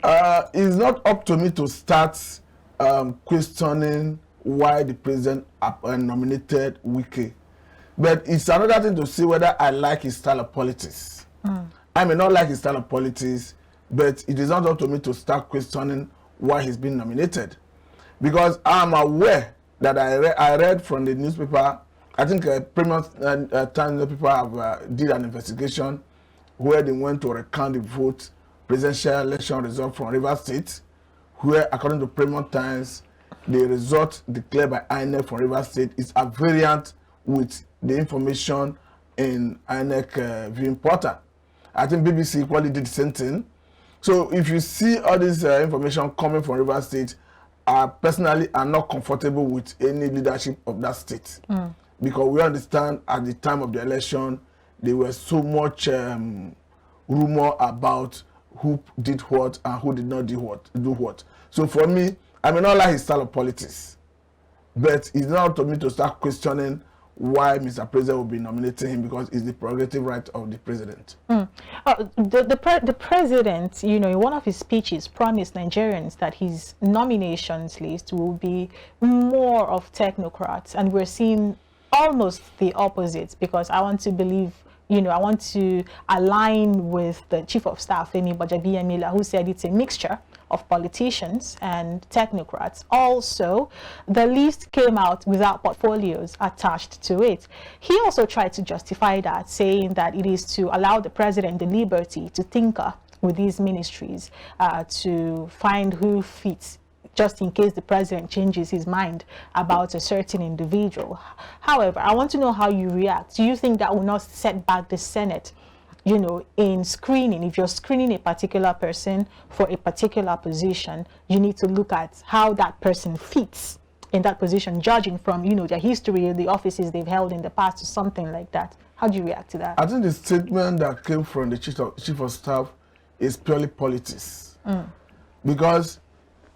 It's not up to me to start questioning why the president nominated Wike. But it's another thing to see whether I like his style of politics. I may not like his style of politics, but it is not up to me to start questioning why he's been nominated. Because I'm aware that I read from the newspaper, I think Premier Times newspaper have did an investigation where they went to recount the vote, presidential election result from Rivers State, where according to Premier Times, the result declared by INEC from Rivers State is at variant with the information in INEC viewing portal. I think BBC equally did the same thing. So if you see all this information coming from Rivers State, I personally am not comfortable with any leadership of that state. Because we understand at the time of the election, there was so much rumor about who did what and who did not do what. So for me, I may not like his style of politics, but it's not up to me to start questioning why Mr. President will be nominating him, because it's the prerogative right of the president. The president, you know, in one of his speeches promised Nigerians that his nominations list will be more of technocrats, and we're seeing almost the opposite, because I want to believe, you know, I want to align with the Chief of Staff, Femi Bajabiamila, who said it's a mixture of politicians and technocrats. Also, the list came out without portfolios attached to it. He also tried to justify that, saying that it is to allow the president the liberty to tinker with these ministries, to find who fits, just in case the president changes his mind about a certain individual. However, I want to know how you react. Do you think that will not set back the Senate, you know, in screening? If you're screening a particular person for a particular position, you need to look at how that person fits in that position, judging from, you know, their history, the offices they've held in the past, or something like that. How do you react to that? I think the statement that came from the Chief of Staff is purely politics. Because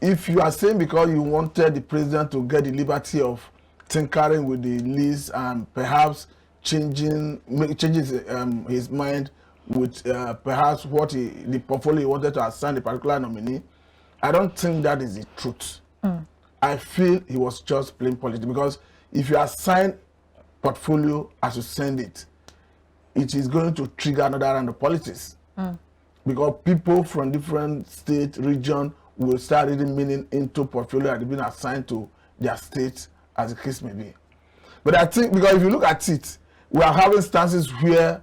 if you are saying because you wanted the president to get the liberty of tinkering with the list and perhaps changing his mind with perhaps what the portfolio he wanted to assign a particular nominee, I don't think that is the truth. I feel he was just playing politics, because if you assign portfolio as you send it, it is going to trigger another round of politics. Because people from different state, region will start reading meaning into portfolio that have been assigned to their state, as the case may be. But I think, because if you look at it, we are having stances where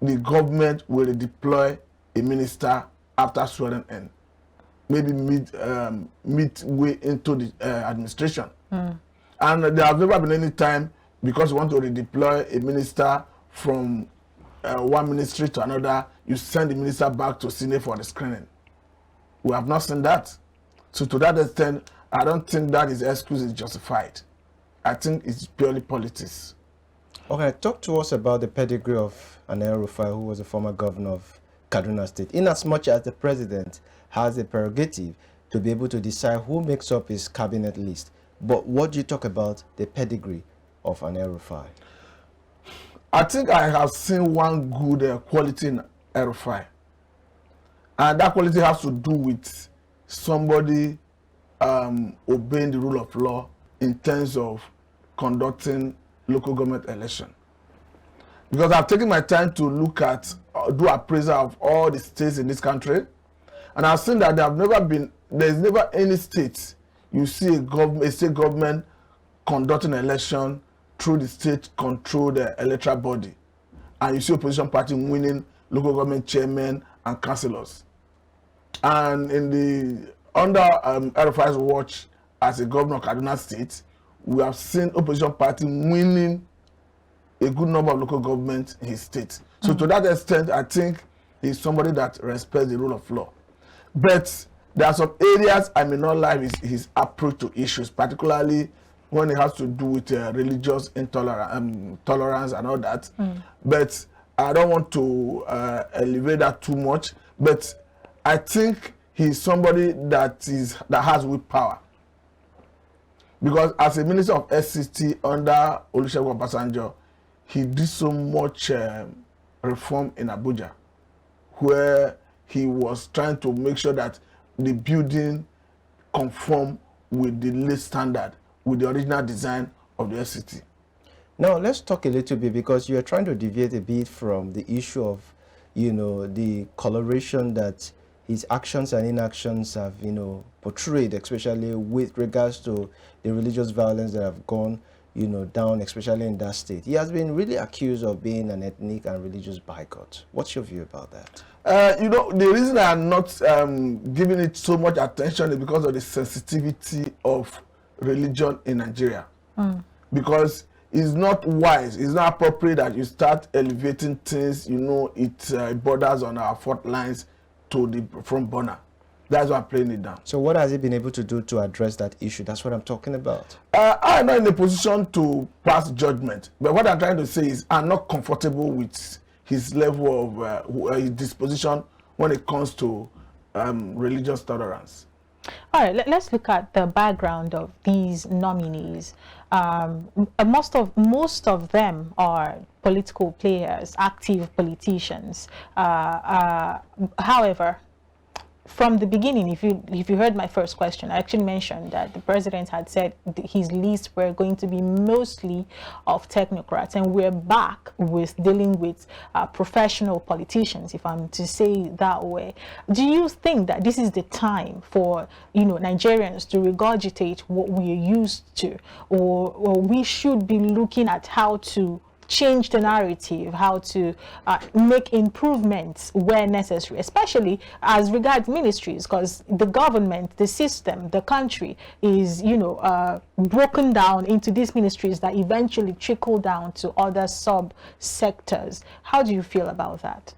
the government will deploy a minister after swearing in, maybe midway into the administration. And there has never been any time, because you want to redeploy a minister from one ministry to another, you send the minister back to Senate for the screening. We have not seen that. So to that extent, I don't think that his excuse is justified. I think it's purely politics. Okay, talk to us about the pedigree of El-Rufai, who was a former governor of Kaduna State. In as much as the president has the prerogative to be able to decide who makes up his cabinet list, but what do you talk about the pedigree of El-Rufai? I think I have seen one good quality in El-Rufai. And that quality has to do with somebody obeying the rule of law in terms of conducting local government election. Because I've taken my time to look at, do appraisal of all the states in this country, and I've seen that there's never any state you see a state government conducting an election through the state-controlled electoral body, and you see opposition party winning local government chairmen and councillors. And in the under El-Rufai's watch as a governor of Kaduna State, we have seen opposition party winning a good number of local governments in his state. So to that extent, I think he's somebody that respects the rule of law. But there are some areas I may not like his approach to issues, particularly when it has to do with religious tolerance and all that. But I don't want to elevate that too much. But I think he's somebody that has willpower. Because as a minister of SCT under Olusegun Obasanjo, he did so much reform in Abuja, where he was trying to make sure that the building conform with the latest standard, with the original design of the FCT. Now, let's talk a little bit, because you are trying to deviate a bit from the issue of, the coloration that his actions and inactions have, portrayed, especially with regards to the religious violence that have gone, down, especially in that state. He has been really accused of being an ethnic and religious bigot. What's your view about that? The reason I'm not giving it so much attention is because of the sensitivity of religion in Nigeria. Because it's not wise, it's not appropriate that you start elevating things, it borders on our fault lines to the front burner. That's why I'm playing it down. So what has he been able to do to address that issue? That's what I'm talking about. I'm not in a position to pass judgment, but what I'm trying to say is I'm not comfortable with his level of his disposition when it comes to religious tolerance. All right, let's look at the background of these nominees. Most of them are political players, active politicians. However, from the beginning, if you heard my first question, I actually mentioned that the president had said his list were going to be mostly of technocrats, and we're back with dealing with professional politicians, if I'm to say it that way. Do you think that this is the time for Nigerians to regurgitate what we are used to, or we should be looking at how to change the narrative, how to make improvements where necessary, especially as regards ministries, because the government, the system, the country is, broken down into these ministries that eventually trickle down to other sub-sectors. How do you feel about that?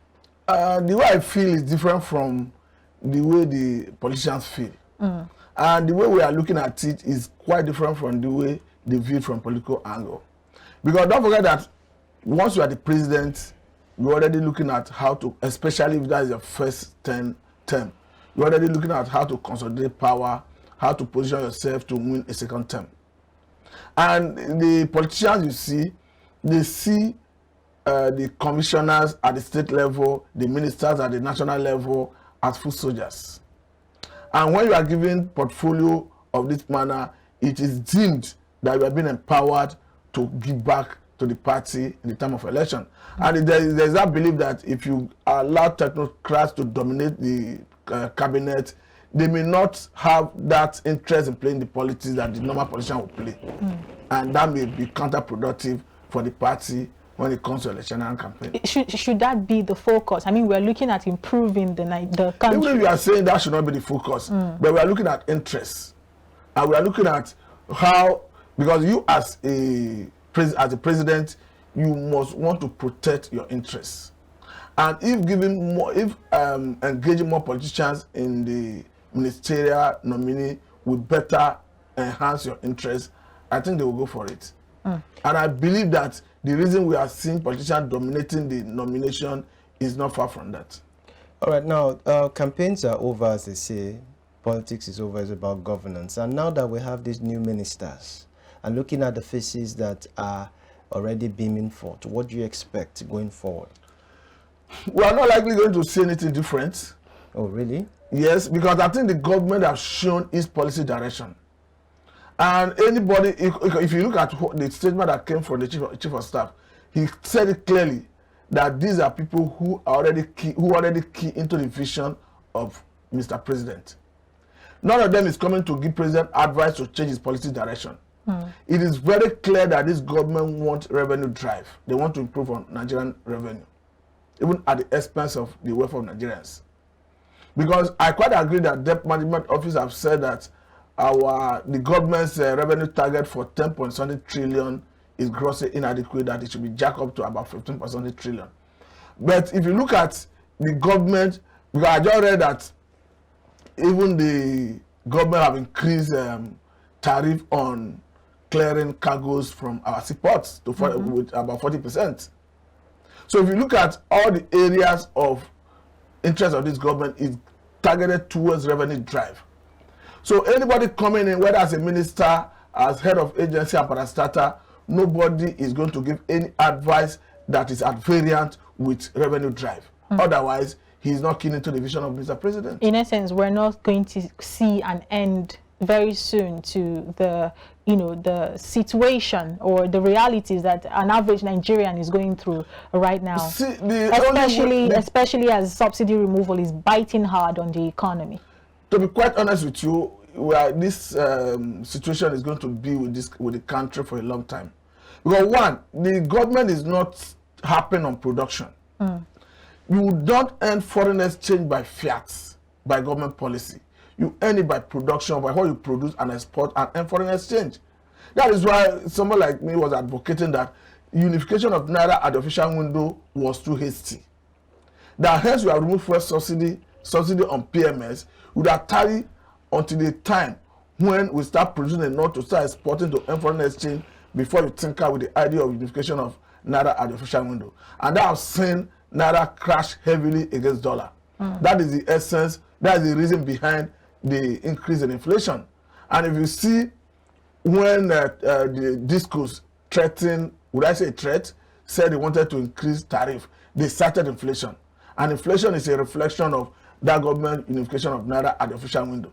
The way I feel is different from the way the politicians feel. And the way we are looking at it is quite different from the way they view it from political angle. Because don't forget that once you are the president, you're already looking at how to, especially if that is your first term, you're already looking at how to consolidate power, how to position yourself to win a second term. And the politicians you see, they see the commissioners at the state level, the ministers at the national level as foot soldiers. And when you are given portfolio of this manner, it is deemed that you are being empowered to give back to the party in the time of election. And there's that belief that if you allow technocrats to dominate the cabinet, they may not have that interest in playing the politics that the normal politician will play. And that may be counterproductive for the party when it comes to election and campaign. Should that be the focus? I mean, we're looking at improving the country. Even if you are saying that should not be the focus, but we are looking at interests. And we are looking at how, because you as a president, you must want to protect your interests. And if engaging more politicians in the ministerial nominee will better enhance your interests, I think they will go for it. And I believe that the reason we are seeing politicians dominating the nomination is not far from that. All right, now campaigns are over, as they say. Politics is over, it's about governance. And now that we have these new ministers, and looking at the faces that are already beaming forth, what do you expect going forward? We are not likely going to see anything different. Oh, really? Yes, because I think the government has shown its policy direction. And anybody, if you look at the statement that came from the chief of staff, he said it clearly that these are people who are already key into the vision of Mr. President. None of them is coming to give President advice to change his policy direction. It is very clear that this government wants revenue drive. They want to improve on Nigerian revenue, even at the expense of the welfare of Nigerians. Because I quite agree that Debt Management Office have said that the government's revenue target for 10.something trillion is grossly inadequate, that it should be jacked up to about 15.something trillion. But if you look at the government, because I just read that even the government have increased tariff on clearing cargoes from our seaports to with about 40%. So if you look at all the areas of interest of this government, is targeted towards revenue drive. So anybody coming in, whether as a minister, as head of agency and parastatal, nobody is going to give any advice that is at variant with revenue drive. Otherwise, he's not keen into the vision of Mr. President. In essence, we're not going to see an end very soon to the, you know, the situation or the realities that an average Nigerian is going through right now. See, especially as subsidy removal is biting hard on the economy. To be quite honest with you, this situation is going to be with the country for a long time. Because one, the government is not happy on production. You don't earn foreign exchange by fiat, by government policy. You earn it by production, by what you produce and export and earn foreign exchange. That is why someone like me was advocating that unification of Naira at the official window was too hasty. That hence we have removed fuel subsidy on PMS, would have tarried until the time when we start producing enough to start exporting to earn foreign exchange before you tinker with the idea of unification of Naira at the official window. And that has seen Naira crash heavily against dollar. That is the essence, that is the reason behind the increase in inflation. And if you see when the discourse threatened, would I say threat, said they wanted to increase tariff, they started inflation. And inflation is a reflection of that government unification of Naira at the official window.